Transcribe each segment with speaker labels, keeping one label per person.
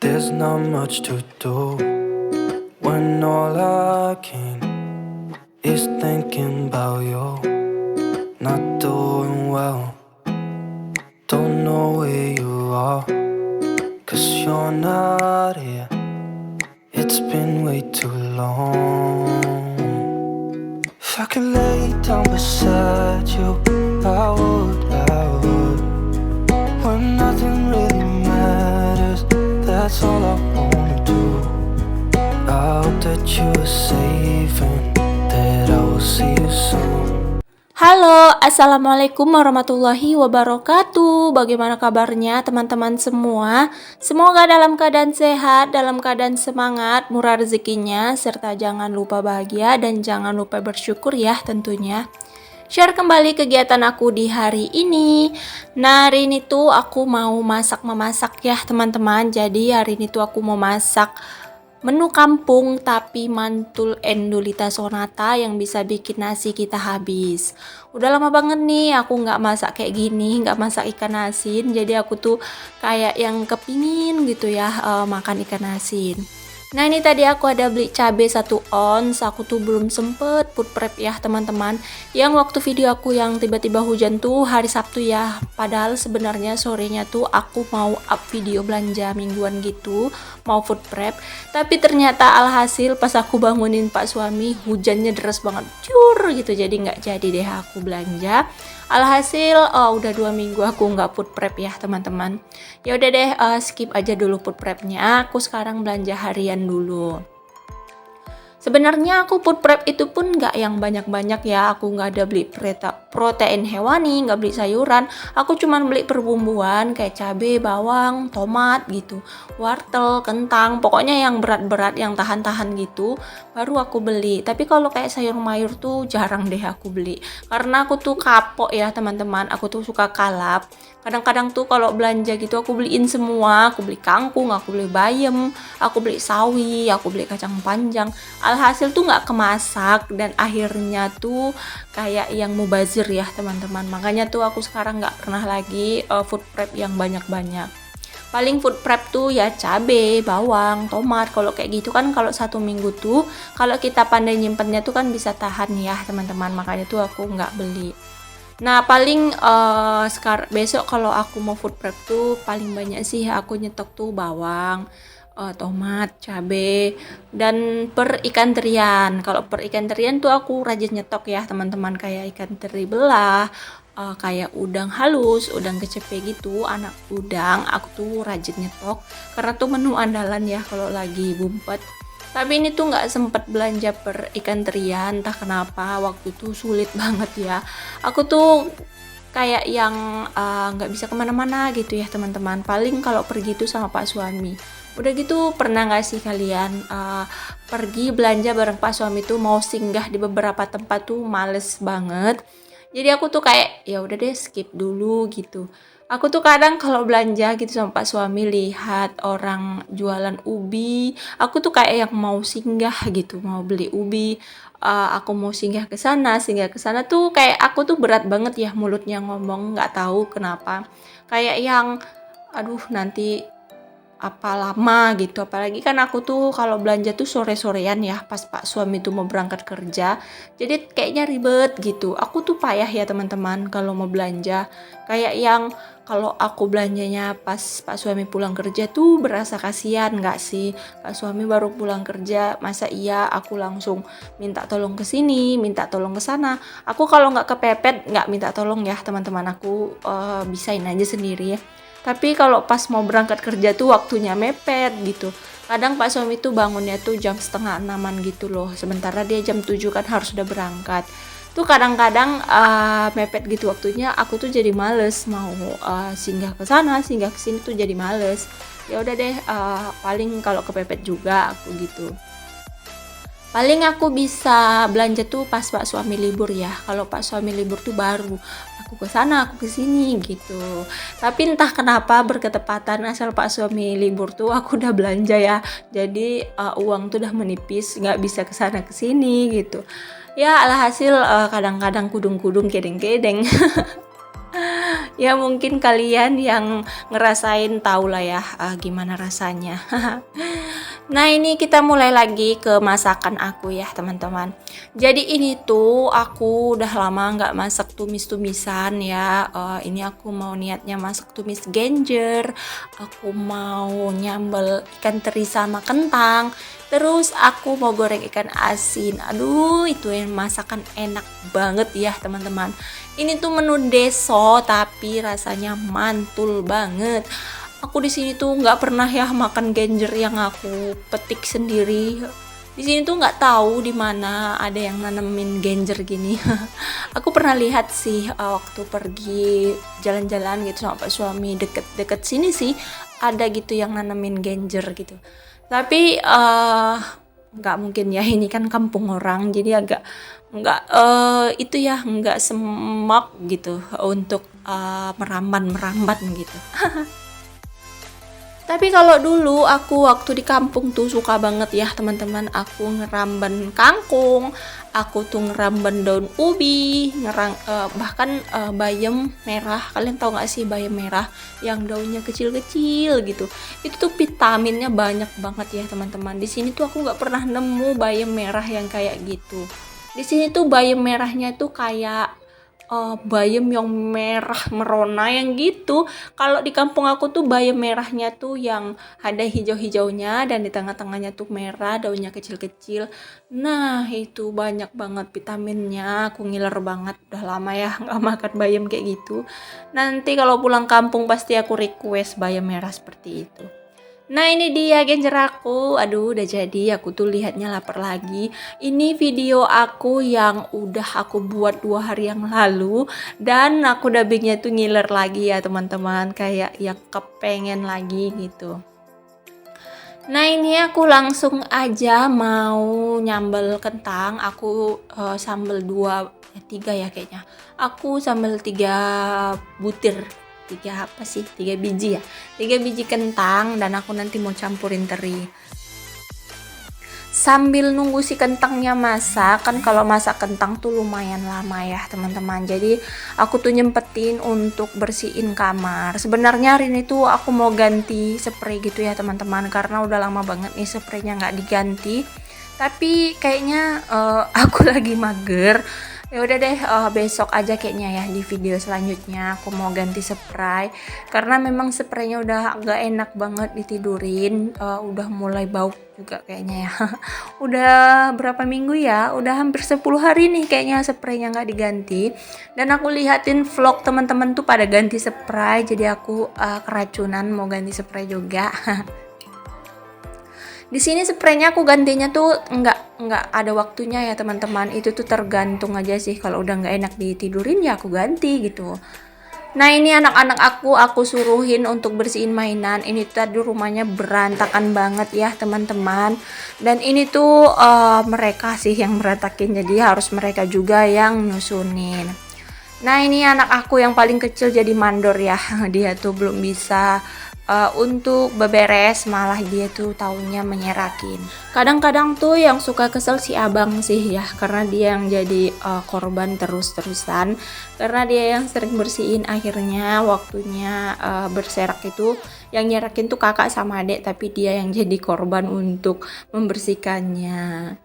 Speaker 1: There's not much to do when all I can is thinking about you. Not doing well, don't know where you are, 'cause you're not here. It's been way too long. If I could lay down beside you, I would. When nothing really matters, that's all I wanna do. I hope that you are safe and that I will see you soon.
Speaker 2: Halo, assalamualaikum warahmatullahi wabarakatuh. Bagaimana kabarnya teman-teman semua? Semoga dalam keadaan sehat, dalam keadaan semangat, murah rezekinya, serta jangan lupa bahagia dan jangan lupa bersyukur ya tentunya. Share kembali kegiatan aku di hari ini. Nah, hari ini tuh aku mau memasak ya teman-teman. Jadi hari ini tuh aku mau masak menu kampung tapi mantul endulita sonata yang bisa bikin nasi kita habis. Udah lama banget nih aku nggak masak kayak gini, nggak masak ikan asin. Jadi aku tuh kayak yang kepingin gitu ya makan ikan asin. Nah, ini tadi aku ada beli cabai 1 ons. Aku tuh belum sempet food prep ya teman-teman. Yang waktu video aku yang tiba-tiba hujan tuh hari Sabtu ya. Padahal sebenarnya sorenya tuh aku mau up video belanja mingguan gitu, mau food prep. Tapi ternyata alhasil pas aku bangunin Pak suami hujannya deras banget, cur gitu. Jadi nggak jadi deh aku belanja. Alhasil udah 2 minggu aku nggak food prep ya teman-teman. Ya udah deh, skip aja dulu food prepnya. Aku sekarang belanja harian dulu. Sebenarnya aku food prep itu pun nggak yang banyak-banyak ya. Aku nggak ada beli protein hewani, nggak beli sayuran. Aku cuman beli perbumbuan kayak cabai, bawang, tomat gitu, wortel, kentang. Pokoknya yang berat-berat, yang tahan-tahan gitu, baru aku beli. Tapi kalau kayak sayur mayur tuh jarang deh aku beli. Karena aku tuh kapok ya teman-teman. Aku tuh suka kalap. Kadang-kadang tuh kalau belanja gitu aku beliin semua. Aku beli kangkung, aku beli bayam, aku beli sawi, aku beli kacang panjang. Alhasil tuh nggak kemasak dan akhirnya tuh kayak yang mubazir ya teman-teman. Makanya tuh aku sekarang nggak pernah lagi food prep yang banyak-banyak. Paling food prep tuh ya cabai, bawang, tomat. Kalau kayak gitu kan kalau 1 minggu tuh kalau kita pandai nyimpennya tuh kan bisa tahan ya teman-teman. Makanya tuh aku nggak beli. Nah, paling besok kalau aku mau food prep tuh paling banyak sih aku nyetok tuh bawang, tomat, cabai, dan per ikan terian. Kalau per ikan terian tuh aku rajin nyetok ya teman-teman, kayak ikan teri belah, kayak udang halus, udang kecepe gitu, anak udang aku tuh rajin nyetok karena tuh menu andalan ya kalau lagi bumpet. Tapi ini tuh nggak sempet belanja per ikan terian, entah kenapa waktu itu sulit banget ya. Aku tuh kayak yang nggak bisa kemana-mana gitu ya teman-teman. Paling kalau pergi tuh sama Pak suami. Udah gitu pernah nggak sih kalian pergi belanja bareng Pak suami tuh mau singgah di beberapa tempat tuh males banget. Jadi aku tuh kayak ya udah deh skip dulu gitu. Aku tuh kadang kalau belanja gitu sama Pak suami lihat orang jualan ubi, aku tuh kayak yang mau singgah gitu, mau beli ubi. Aku mau singgah ke sana tuh kayak aku tuh berat banget ya mulutnya ngomong, nggak tahu kenapa. Kayak yang aduh nanti apa lama gitu, apalagi kan aku tuh kalau belanja tuh sore-sorean ya pas Pak suami tuh mau berangkat kerja, jadi kayaknya ribet gitu. Aku tuh payah ya teman-teman kalau mau belanja, kayak yang kalau aku belanjanya pas Pak suami pulang kerja tuh berasa kasihan nggak sih? Pak suami baru pulang kerja, masa iya aku langsung minta tolong ke sini, minta tolong ke sana. Aku kalau nggak kepepet nggak minta tolong ya teman-teman, aku bisain aja sendiri ya. Tapi kalau pas mau berangkat kerja tuh waktunya mepet gitu. Kadang Pak suami tuh bangunnya tuh jam setengah 6-an gitu loh. Sementara dia jam 7 kan harus udah berangkat. Tuh kadang-kadang mepet gitu waktunya, aku tuh jadi males mau singgah ke sana, singgah ke sini tuh jadi males. Ya udah deh, paling kalau kepepet juga aku gitu. Paling aku bisa belanja tuh pas Pak suami libur ya. Kalau Pak suami libur tuh baru aku ke sana, aku ke sini gitu. Tapi entah kenapa berketepatan asal Pak suami libur tuh aku udah belanja ya. Jadi uang tuh udah menipis, nggak bisa ke sana ke sini gitu. Ya alhasil kadang-kadang kudung-kudung kedeng-kedeng. Ya mungkin kalian yang ngerasain tahu lah ya gimana rasanya. Nah ini kita mulai lagi ke masakan aku ya teman-teman. Jadi ini tuh aku udah lama nggak masak tumis-tumisan ya. Ini aku mau niatnya masak tumis genjer. Aku mau nyambel ikan teri sama kentang. Terus aku mau goreng ikan asin. Aduh itu yang masakan enak banget ya teman-teman. Ini tuh menu deso tapi rasanya mantul banget. Aku di sini tuh nggak pernah ya makan genjer yang aku petik sendiri. Di sini tuh nggak tahu di mana ada yang nanemin genjer gini. Aku pernah lihat sih waktu pergi jalan-jalan gitu sama Pak suami deket-deket sini sih ada gitu yang nanemin genjer gitu. Tapi nggak mungkin ya ini kan kampung orang jadi agak nggak itu ya nggak semak gitu untuk merambat gitu. Tapi kalau dulu aku waktu di kampung tuh suka banget ya teman-teman, aku ngeramban kangkung, aku tuh ngeramban daun ubi, bahkan bayam merah. Kalian tahu nggak sih bayam merah yang daunnya kecil-kecil gitu? Itu tuh vitaminnya banyak banget ya teman-teman. Di sini tuh aku nggak pernah nemu bayam merah yang kayak gitu. Di sini tuh bayam merahnya tuh kayak bayam yang merah merona yang gitu. Kalau di kampung aku tuh bayam merahnya tuh yang ada hijau-hijaunya dan di tengah-tengahnya tuh merah, daunnya kecil-kecil. Nah itu banyak banget vitaminnya. Aku ngiler banget, udah lama ya nggak makan bayam kayak gitu. Nanti kalau pulang kampung pasti aku request bayam merah seperti itu. Nah ini dia genjer aku. Aduh udah jadi, aku tuh lihatnya lapar lagi. Ini video aku yang udah aku buat 2 hari yang lalu. Dan aku dubbingnya tuh ngiler lagi ya teman-teman. Kayak ya kepengen lagi gitu. Nah ini aku langsung aja mau nyambel kentang. Aku sambel 3 ya kayaknya. Aku sambel 3 butir. 3 biji ya, 3 biji kentang dan aku nanti mau campurin teri. Sambil nunggu si kentangnya masak, kan kalau masak kentang tuh lumayan lama ya teman-teman. Jadi aku tuh nyempetin untuk bersihin kamar. Sebenarnya hari ini tuh aku mau ganti spray gitu ya teman-teman, karena udah lama banget nih spraynya nggak diganti. Tapi kayaknya aku lagi mager. Ya udah deh, besok aja kayaknya ya di video selanjutnya aku mau ganti spray karena memang spraynya udah agak enak banget ditidurin, udah mulai bau juga kayaknya ya. Udah berapa minggu ya? Udah hampir 10 hari nih kayaknya spraynya nggak diganti. Dan aku lihatin vlog teman-teman tuh pada ganti spray, jadi aku keracunan mau ganti spray juga. Di sini spraynya aku gantinya tuh nggak ada waktunya ya teman-teman. Itu tuh tergantung aja sih, kalau udah nggak enak ditidurin ya aku ganti gitu. Nah ini anak-anak aku suruhin untuk bersihin mainan. Ini tadi rumahnya berantakan banget ya teman-teman. Dan ini tuh mereka sih yang berantakin, jadi harus mereka juga yang nyusunin. Nah ini anak aku yang paling kecil jadi mandor ya. Dia tuh belum bisa untuk beberes, malah dia tuh taunya menyerakin. Kadang-kadang tuh yang suka kesel si abang sih ya, karena dia yang jadi korban terus-terusan, karena dia yang sering bersihin. Akhirnya waktunya berserak itu yang nyerakin tuh kakak sama adik, tapi dia yang jadi korban untuk membersihkannya.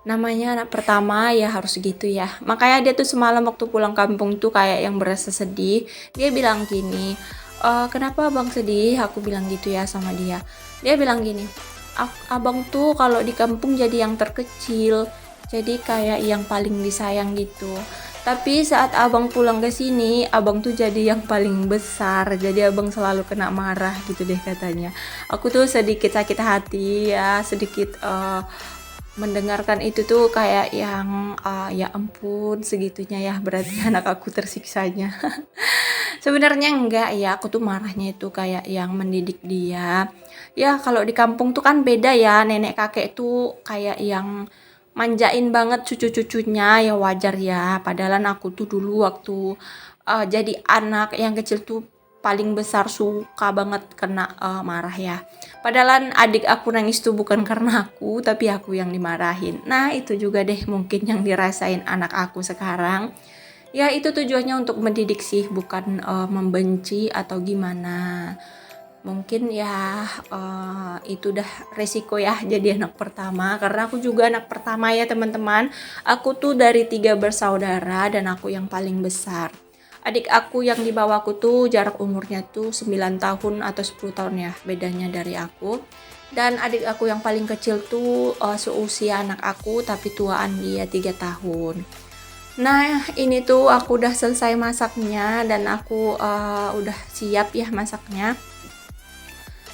Speaker 2: Namanya anak pertama ya harus gitu ya. Makanya dia tuh semalam waktu pulang kampung tuh kayak yang berasa sedih. Dia bilang gini, kenapa abang sedih? Aku bilang gitu ya sama dia. Dia bilang gini, abang tuh kalau di kampung jadi yang terkecil, jadi kayak yang paling disayang gitu. Tapi saat abang pulang ke sini, abang tuh jadi yang paling besar. Jadi abang selalu kena marah gitu deh katanya. Aku tuh sedikit sakit hati ya, sedikit mendengarkan itu tuh kayak yang ya ampun segitunya ya, berarti anak aku tersiksanya. Sebenarnya enggak ya, aku tuh marahnya itu kayak yang mendidik dia. Ya kalau di kampung tuh kan beda ya, nenek kakek tuh kayak yang manjain banget cucu-cucunya, ya wajar ya. Padahal aku tuh dulu waktu jadi anak yang kecil tuh paling besar suka banget kena marah ya. Padahal adik aku nangis tuh bukan karena aku, tapi aku yang dimarahin. Nah itu juga deh mungkin yang dirasain anak aku sekarang. Ya itu tujuannya untuk mendidik sih, bukan membenci atau gimana. Mungkin ya itu udah resiko ya jadi anak pertama, karena aku juga anak pertama ya teman-teman. Aku tuh dari 3 bersaudara dan aku yang paling besar. Adik aku yang di bawahku tuh jarak umurnya tuh 9 tahun atau 10 tahun ya bedanya dari aku. Dan adik aku yang paling kecil tuh seusia anak aku tapi tuaan dia 3 tahun. Nah ini tuh aku udah selesai masaknya dan aku udah siap ya masaknya.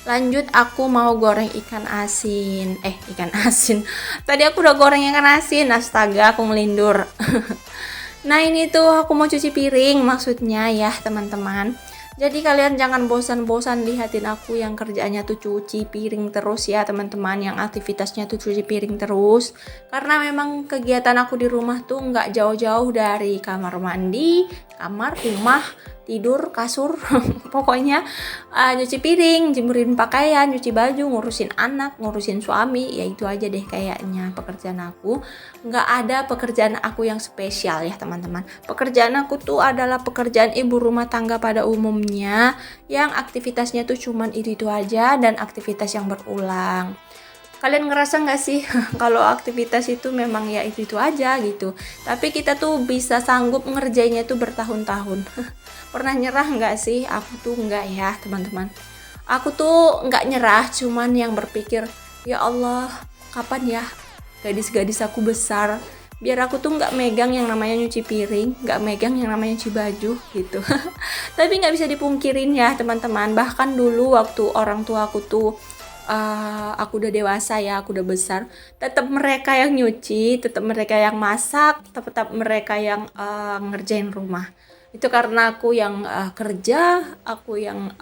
Speaker 2: Lanjut aku mau goreng ikan asin. Ikan asin. Tadi aku udah goreng ikan asin. Astaga, aku ngelindur. Nah, ini tuh aku mau cuci piring maksudnya ya, teman-teman. Jadi kalian jangan bosan-bosan lihatin aku yang kerjaannya tuh cuci piring terus ya, teman-teman. Yang aktivitasnya tuh cuci piring terus. Karena memang kegiatan aku di rumah tuh nggak jauh-jauh dari kamar mandi, kamar, rumah, tidur, kasur, pokoknya nyuci piring, jemurin pakaian, nyuci baju, ngurusin anak, ngurusin suami, ya itu aja deh kayaknya pekerjaan aku. Nggak ada pekerjaan aku yang spesial ya teman-teman. Pekerjaan aku tuh adalah pekerjaan ibu rumah tangga pada umumnya, yang aktivitasnya tuh cuman itu aja dan aktivitas yang berulang. Kalian ngerasa nggak sih kalau aktivitas itu memang ya itu aja gitu, tapi kita tuh bisa sanggup ngerjainnya tuh bertahun-tahun. Pernah nyerah nggak sih? Aku tuh nggak ya teman-teman. Aku tuh nggak nyerah, cuman yang berpikir, ya Allah kapan ya gadis-gadis aku besar, biar aku tuh nggak megang yang namanya nyuci piring, nggak megang yang namanya nyuci baju gitu. Tapi nggak bisa dipungkirin ya teman-teman, bahkan dulu waktu orang tua aku tuh aku udah dewasa ya, aku udah besar, tetap mereka yang nyuci, tetap mereka yang masak, tetap mereka yang ngerjain rumah. Itu karena aku yang kerja, aku yang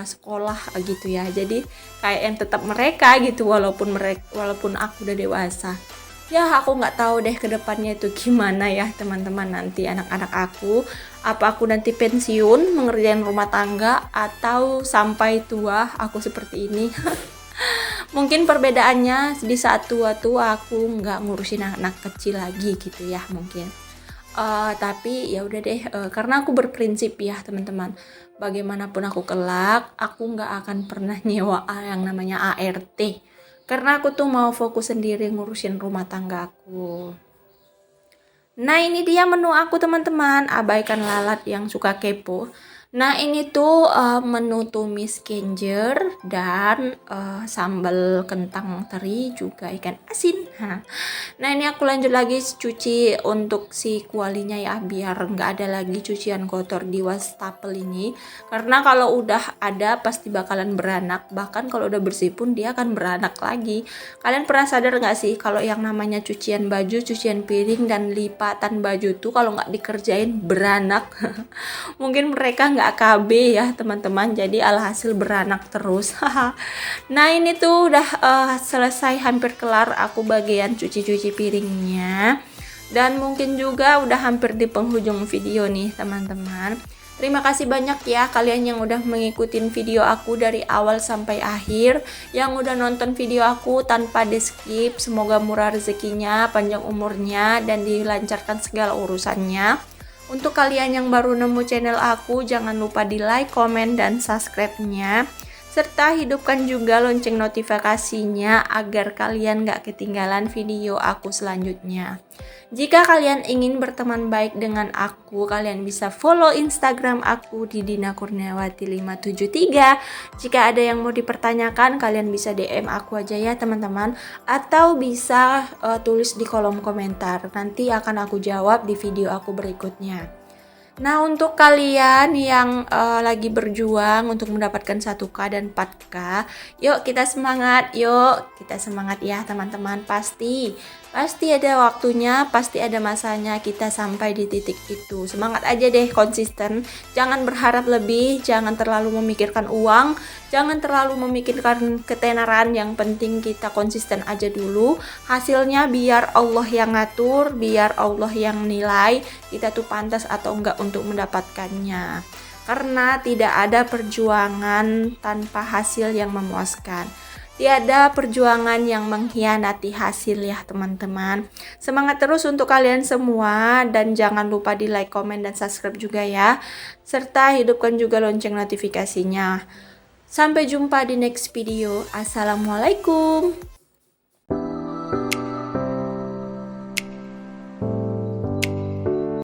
Speaker 2: sekolah gitu ya. Jadi kayak yang tetap mereka gitu, walaupun aku udah dewasa. Ya aku nggak tahu deh kedepannya itu gimana ya teman-teman, nanti anak-anak aku, apa aku nanti pensiun mengerjain rumah tangga atau sampai tua aku seperti ini. Mungkin perbedaannya di saat tua tuh aku nggak ngurusin anak kecil lagi gitu ya mungkin. Tapi ya udah deh, karena aku berprinsip ya teman-teman, bagaimanapun aku kelak, aku nggak akan pernah nyewa yang namanya ART, karena aku tuh mau fokus sendiri ngurusin rumah tangga aku. Nah ini dia menu aku teman-teman, abaikan lalat yang suka kepo. Nah ini tuh menu tumis kenjer dan sambal kentang teri juga ikan asin. Nah ini aku lanjut lagi cuci untuk si kualinya ya, biar nggak ada lagi cucian kotor di wastafel ini. Karena kalau udah ada pasti bakalan beranak, bahkan kalau udah bersih pun dia akan beranak lagi. Kalian pernah sadar nggak sih kalau yang namanya cucian baju, cucian piring dan lipatan baju tuh kalau nggak dikerjain beranak. Mungkin mereka nggak KB ya teman-teman, jadi alhasil beranak terus. Nah ini tuh udah selesai, hampir kelar aku bagian cuci-cuci piringnya, dan mungkin juga udah hampir di penghujung video nih teman-teman. Terima kasih banyak ya kalian yang udah mengikutin video aku dari awal sampai akhir, yang udah nonton video aku tanpa di skip. Semoga murah rezekinya, panjang umurnya, dan dilancarkan segala urusannya. Untuk kalian yang baru nemu channel aku, jangan lupa di like, komen, dan subscribe-nya. Serta hidupkan juga lonceng notifikasinya agar kalian gak ketinggalan video aku selanjutnya. Jika kalian ingin berteman baik dengan aku, kalian bisa follow Instagram aku di Dina Kurniawati 573. Jika ada yang mau dipertanyakan, kalian bisa DM aku aja ya teman-teman, atau bisa tulis di kolom komentar. Nanti akan aku jawab di video aku berikutnya. Nah untuk kalian yang lagi berjuang untuk mendapatkan 1K dan 4K, yuk kita semangat ya teman-teman. Pasti ada waktunya, pasti ada masanya kita sampai di titik itu. Semangat aja deh, konsisten, jangan berharap lebih, jangan terlalu memikirkan uang, jangan terlalu memikirkan ketenaran. Yang penting kita konsisten aja dulu, hasilnya biar Allah yang ngatur, biar Allah yang nilai kita tuh pantas atau enggak untuk mendapatkannya. Karena tidak ada perjuangan tanpa hasil yang memuaskan. Tiada perjuangan yang mengkhianati hasil ya teman-teman. Semangat terus untuk kalian semua dan jangan lupa di like, komen, dan subscribe juga ya. Serta hidupkan juga lonceng notifikasinya. Sampai jumpa di next video. Assalamualaikum.